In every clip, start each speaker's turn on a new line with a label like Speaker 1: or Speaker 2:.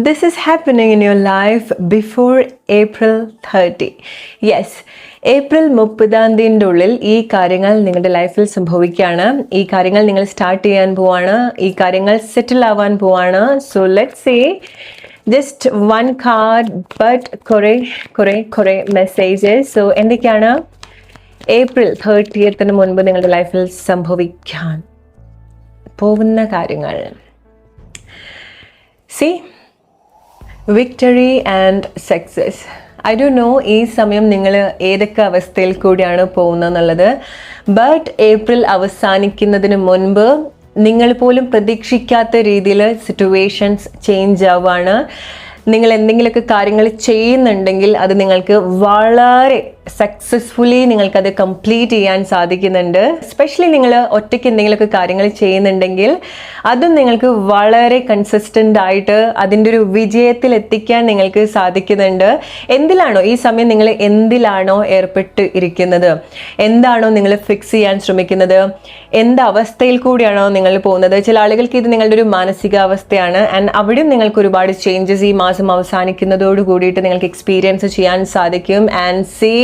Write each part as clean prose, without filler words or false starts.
Speaker 1: this is happening in your life before April 30. Yes, April 30 ഉള്ളിൽ ഈ കാര്യങ്ങൾ നിങ്ങളുടെ ലൈഫിൽ സംഭവിക്കുകയാണ്. ഈ കാര്യങ്ങൾ നിങ്ങൾ സ്റ്റാർട്ട് ചെയ്യാൻ പോവാണ്. ഈ കാര്യങ്ങൾ സെറ്റിൽ ആവാൻ പോവാണ്. So let's say just one card but കുറെ മെസ്സേജസ്. സോ എന്തൊക്കെയാണ് ഏപ്രിൽ 30 മുൻപ് നിങ്ങളുടെ ലൈഫിൽ സംഭവിക്കാൻ പോകുന്ന കാര്യങ്ങൾ? See, victory and success. I do know ഈ സമയം നിങ്ങൾ ഏതൊക്കെ അവസ്ഥയിൽ കൂടിയാണ് പോകുന്നതെന്നുള്ളത്. ബട്ട് ഏപ്രിൽ അവസാനിക്കുന്നതിന് മുൻപ് നിങ്ങൾ പോലും പ്രതീക്ഷിക്കാത്ത രീതിയിൽ സിറ്റുവേഷൻസ് ചേഞ്ച് ആവുകയാണ്. നിങ്ങൾ എന്തെങ്കിലുമൊക്കെ കാര്യങ്ങൾ ചെയ്യുന്നുണ്ടെങ്കിൽ അത് നിങ്ങൾക്ക് വളരെ സക്സസ്ഫുള്ളി നിങ്ങൾക്കത് കംപ്ലീറ്റ് ചെയ്യാൻ സാധിക്കുന്നുണ്ട്. എസ്പെഷ്യലി നിങ്ങൾ ഒറ്റയ്ക്ക് എന്തെങ്കിലുമൊക്കെ കാര്യങ്ങൾ ചെയ്യുന്നുണ്ടെങ്കിൽ അതും നിങ്ങൾക്ക് വളരെ കൺസിസ്റ്റൻ്റ് ആയിട്ട് അതിൻ്റെ ഒരു വിജയത്തിൽ എത്തിക്കാൻ നിങ്ങൾക്ക് സാധിക്കുന്നുണ്ട്. എന്തിലാണോ ഈ സമയം നിങ്ങൾ എന്തിലാണോ ഏർപ്പെട്ട് ഇരിക്കുന്നത്, എന്താണോ നിങ്ങൾ ഫിക്സ് ചെയ്യാൻ ശ്രമിക്കുന്നത്, എന്ത് അവസ്ഥയിൽ കൂടിയാണോ നിങ്ങൾ പോകുന്നത്. ചില ആളുകൾക്ക് ഇത് നിങ്ങളുടെ ഒരു മാനസികാവസ്ഥയാണ്. ആൻഡ് അവിടെയും നിങ്ങൾക്ക് ഒരുപാട് ചേഞ്ചസ് ഈ മാസം അവസാനിക്കുന്നതോട് കൂടിയിട്ട് നിങ്ങൾക്ക് എക്സ്പീരിയൻസ് ചെയ്യാൻ സാധിക്കും. And see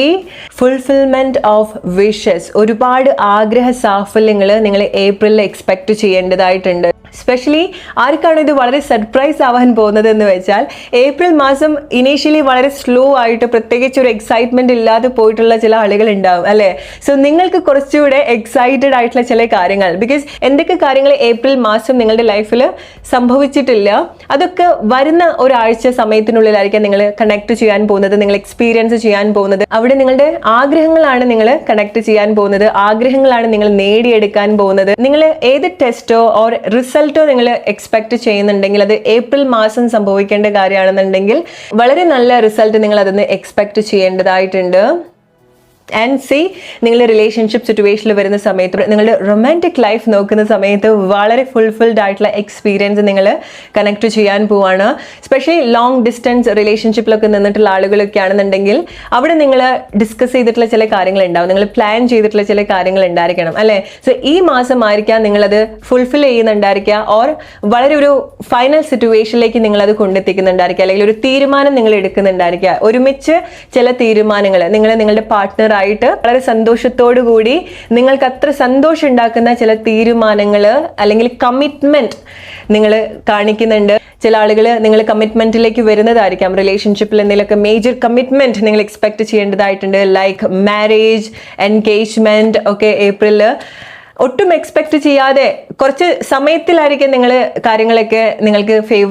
Speaker 1: fulfilment of wishes. ഒരുപാട് ആഗ്രഹ സാഫല്യങ്ങൾ നിങ്ങൾ ഏപ്രിലിൽ എക്സ്പെക്ട് ചെയ്യേണ്ടതായിട്ടുണ്ട്. എസ്പെഷ്യലി ആർക്കാണ് ഇത് വളരെ സർപ്രൈസ് ആവാൻ പോകുന്നത് എന്ന് വെച്ചാൽ, ഏപ്രിൽ മാസം ഇനീഷ്യലി വളരെ സ്ലോ ആയിട്ട് പ്രത്യേകിച്ച് ഒരു എക്സൈറ്റ്മെന്റ് ഇല്ലാതെ പോയിട്ടുള്ള ചില ആളുകൾ ഉണ്ടാവും അല്ലേ. സോ നിങ്ങൾക്ക് കുറച്ചുകൂടെ എക്സൈറ്റഡ് ആയിട്ടുള്ള ചില കാര്യങ്ങൾ, ബിക്കോസ് എന്തൊക്കെ കാര്യങ്ങൾ ഏപ്രിൽ മാസം നിങ്ങളുടെ ലൈഫിൽ സംഭവിച്ചിട്ടില്ല അതൊക്കെ വരുന്ന ഒരാഴ്ച സമയത്തിനുള്ളിലായിരിക്കാം നിങ്ങൾ കണക്ട് ചെയ്യാൻ പോകുന്നത്, നിങ്ങൾ എക്സ്പീരിയൻസ് ചെയ്യാൻ പോകുന്നത്. അവിടെ നിങ്ങളുടെ ആഗ്രഹങ്ങളാണ് നിങ്ങൾ കണക്ട് ചെയ്യാൻ പോകുന്നത്, ആഗ്രഹങ്ങളാണ് നിങ്ങൾ നേടിയെടുക്കാൻ പോകുന്നത്. നിങ്ങൾ ഏത് ടെസ്റ്റോ ഓർ റിസൾട്ടോ നിങ്ങൾ എക്സ്പെക്ട് ചെയ്യുന്നുണ്ടെങ്കിൽ അത് ഏപ്രിൽ മാസം സംഭവിക്കേണ്ട കാര്യമാണെന്നുണ്ടെങ്കിൽ വളരെ നല്ല റിസൾട്ട് നിങ്ങൾ അതിന് എക്സ്പെക്ട് ചെയ്യേണ്ടതായിട്ടുണ്ട്. ആൻഡ് സി, നിങ്ങൾ റിലേഷൻഷിപ്പ് സിറ്റുവേഷനിൽ വരുന്ന സമയത്ത്, നിങ്ങളുടെ റൊമാൻറ്റിക് ലൈഫ് നോക്കുന്ന സമയത്ത് വളരെ ഫുൾഫിൽഡ് ആയിട്ടുള്ള എക്സ്പീരിയൻസ് നിങ്ങൾ കണക്ട് ചെയ്യാൻ പോവാണ്. സ്പെഷ്യലി ലോങ് ഡിസ്റ്റൻസ് റിലേഷൻഷിപ്പിലൊക്കെ നിന്നിട്ടുള്ള ആളുകളൊക്കെ ആണെന്നുണ്ടെങ്കിൽ അവിടെ നിങ്ങൾ ഡിസ്കസ് ചെയ്തിട്ടുള്ള ചില കാര്യങ്ങൾ ഉണ്ടാവും, നിങ്ങൾ പ്ലാൻ ചെയ്തിട്ടുള്ള ചില കാര്യങ്ങൾ ഉണ്ടായിരിക്കണം അല്ലേ. സോ ഈ മാസമായിരിക്കാം നിങ്ങളത് ഫുൾഫിൽ ചെയ്യുന്നുണ്ടായിരിക്കുക, ഓർ വളരെ ഒരു ഫൈനൽ സിറ്റുവേഷനിലേക്ക് നിങ്ങളത് കൊണ്ടെത്തിക്കുന്നുണ്ടായിരിക്കുക, അല്ലെങ്കിൽ ഒരു തീരുമാനം നിങ്ങൾ എടുക്കുന്നുണ്ടായിരിക്കുക. ഒരുമിച്ച് ചില തീരുമാനങ്ങൾ നിങ്ങൾ നിങ്ങളുടെ പാർട്ട്ണർ ആയിട്ട് വളരെ സന്തോഷത്തോടു കൂടി നിങ്ങൾക്ക് അത്ര സന്തോഷം ഉണ്ടാക്കുന്ന ചില തീരുമാനങ്ങൾ അല്ലെങ്കിൽ കമ്മിറ്റ്മെന്റ് നിങ്ങൾ കാണിക്കുന്നുണ്ട്. ചില ആളുകൾ നിങ്ങൾ കമ്മിറ്റ്മെന്റിലേക്ക് വരുന്നതായിരിക്കാം. റിലേഷൻഷിപ്പിൽ എന്തെങ്കിലുമൊക്കെ മേജർ കമ്മിറ്റ്മെന്റ് നിങ്ങൾ എക്സ്പെക്ട് ചെയ്യേണ്ടതായിട്ടുണ്ട്, ലൈക്ക് മാരേജ്, എൻഗേജ്മെന്റ് ഒക്കെ ഏപ്രിലിൽ ഒട്ടും എക്സ്പെക്ട് ചെയ്യാതെ കുറച്ച് സമയത്തിലായിരിക്കും നിങ്ങൾ കാര്യങ്ങളൊക്കെ നിങ്ങൾക്ക്